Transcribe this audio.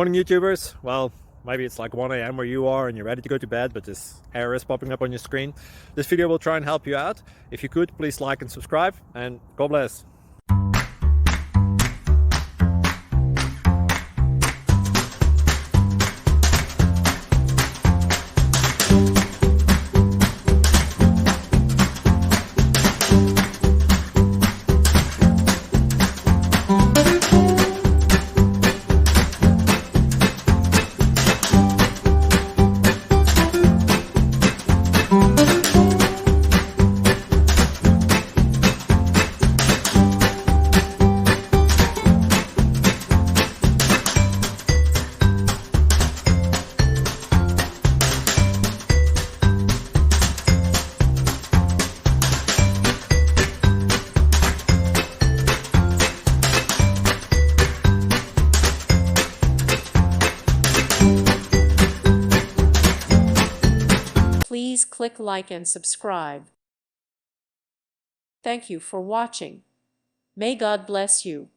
Morning YouTubers. Well, maybe it's like 1 a.m. where you are and you're ready to go to bed, but this error is popping up on your screen. This video will try and help you out. If you could, please like and subscribe, and God bless. Please click like and subscribe. Thank you for watching. May God bless you.